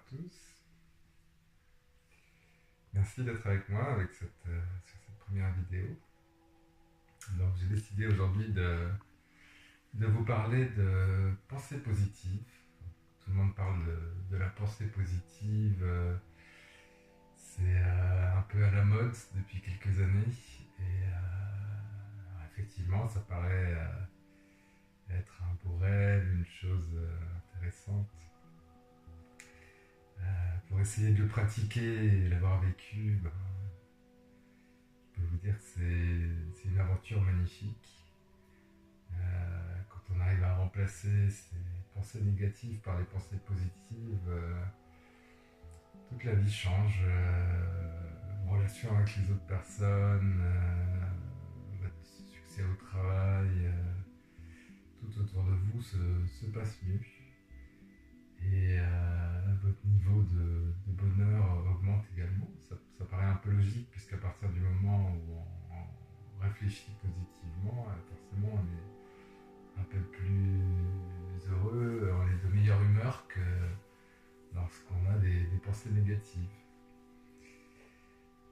tous. Merci d'être avec moi sur cette première vidéo. Donc j'ai décidé aujourd'hui de vous parler de pensée positive. Tout le monde parle de la pensée positive. C'est un peu à la mode depuis quelques années. Et effectivement, ça paraît être un beau rêve, une chose intéressante. Pour essayer de le pratiquer et l'avoir vécu, je peux vous dire que c'est une aventure magnifique. Quand on arrive à remplacer ces pensées négatives par les pensées positives, toute la vie change. Vos relations avec les autres personnes, votre succès au travail, tout autour de vous se passe mieux. Et votre niveau de bonheur augmente également. Ça paraît un peu logique, puisqu'à partir du moment où on réfléchit positivement, forcément on est un peu plus heureux, on est de meilleure humeur que lorsqu'on a des pensées négatives.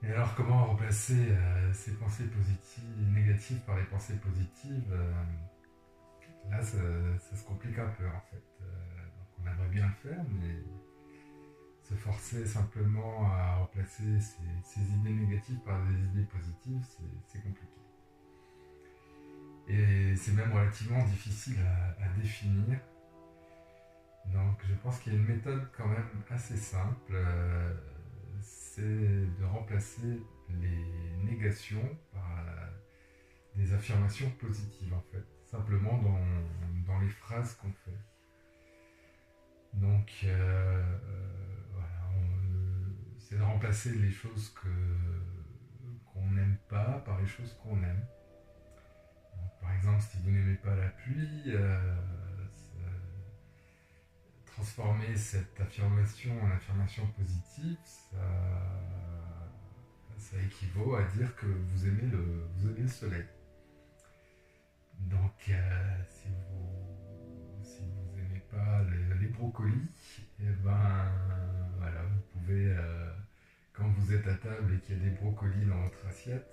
Et alors comment remplacer ces pensées négatives par les pensées positives Là ça se complique un peu en fait. On aimerait bien le faire, mais se forcer simplement à remplacer ces idées négatives par des idées positives, c'est compliqué. Et c'est même relativement difficile à définir. Donc je pense qu'il y a une méthode quand même assez simple, c'est de remplacer les négations par des affirmations positives en fait, simplement dans les phrases qu'on fait. Donc voilà, c'est de remplacer les choses qu'on n'aime pas par les choses qu'on aime. Donc, par exemple, si vous n'aimez pas la pluie, transformer cette affirmation en affirmation positive, ça équivaut à dire que vous aimez le soleil. Donc si vous n'aimez pas les brocolis, et ben voilà, vous pouvez, quand vous êtes à table et qu'il y a des brocolis dans votre assiette,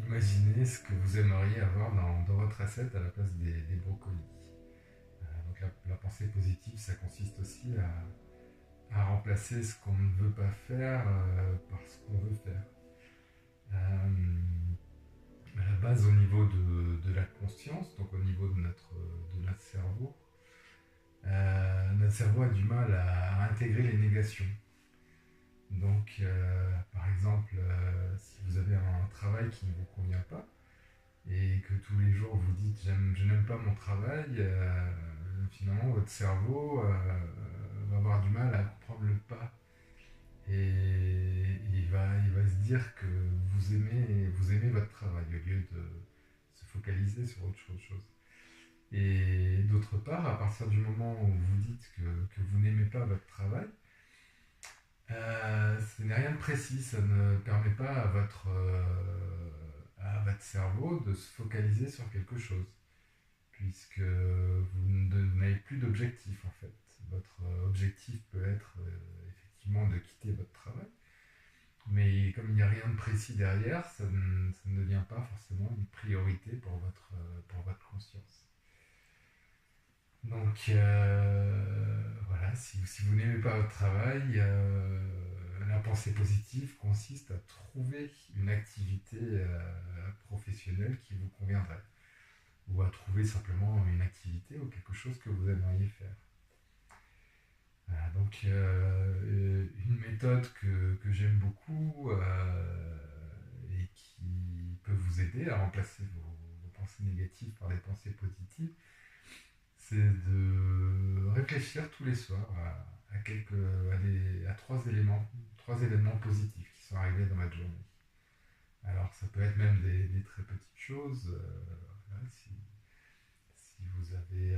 imaginez ce que vous aimeriez avoir dans votre assiette à la place des brocolis. Donc la pensée positive, ça consiste aussi à remplacer ce qu'on ne veut pas faire par ce qu'on veut faire. À la base, au niveau de la conscience, donc au niveau de notre cerveau, notre cerveau a du mal à intégrer les négations. Donc, par exemple, si vous avez un travail qui ne vous convient pas et que tous les jours vous dites je n'aime pas mon travail, finalement votre cerveau va avoir du mal à prendre le pas et il va se dire que vous aimez votre travail au lieu de se focaliser sur autre chose. Et d'autre part, à partir du moment où vous dites que vous n'aimez pas votre travail, ce n'est rien de précis, ça ne permet pas à votre cerveau de se focaliser sur quelque chose, puisque vous n'avez plus d'objectif en fait. Votre objectif peut être effectivement de quitter votre travail, mais comme il n'y a rien de précis derrière, ça ne devient pas forcément une priorité pour votre conscience. Donc voilà, si vous n'aimez pas votre travail, la pensée positive consiste à trouver une activité professionnelle qui vous conviendrait, ou à trouver simplement une activité ou quelque chose que vous aimeriez faire. Voilà, donc une méthode que j'aime beaucoup et qui peut vous aider à remplacer vos pensées négatives par des pensées positives, c'est de réfléchir tous les soirs à trois événements positifs qui sont arrivés dans votre journée. Alors ça peut être même des très petites choses. Voilà, si vous avez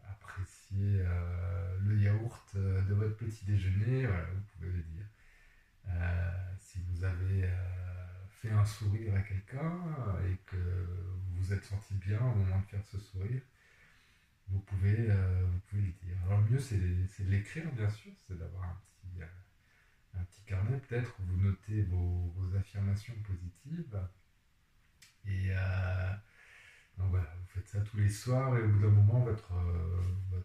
apprécié le yaourt de votre petit déjeuner, voilà, vous pouvez le dire. Si vous avez fait un sourire à quelqu'un et que vous vous êtes senti bien au moment de faire ce sourire, vous pouvez le dire. Alors le mieux, c'est de l'écrire, bien sûr, c'est d'avoir un petit carnet peut-être où vous notez vos affirmations positives. Et donc voilà, vous faites ça tous les soirs et au bout d'un moment, votre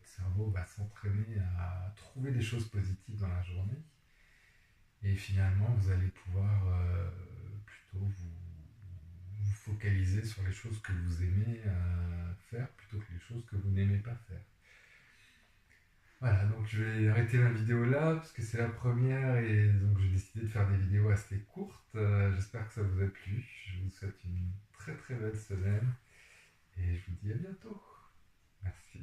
cerveau va s'entraîner à trouver des choses positives dans la journée. Et finalement, vous allez pouvoir plutôt vous focaliser sur les choses que vous aimez faire plutôt que les choses que vous n'aimez pas faire. Voilà, donc je vais arrêter ma vidéo là parce que c'est la première et donc j'ai décidé de faire des vidéos assez courtes. J'espère que ça vous a plu. Je vous souhaite une très très belle semaine et je vous dis à bientôt. Merci.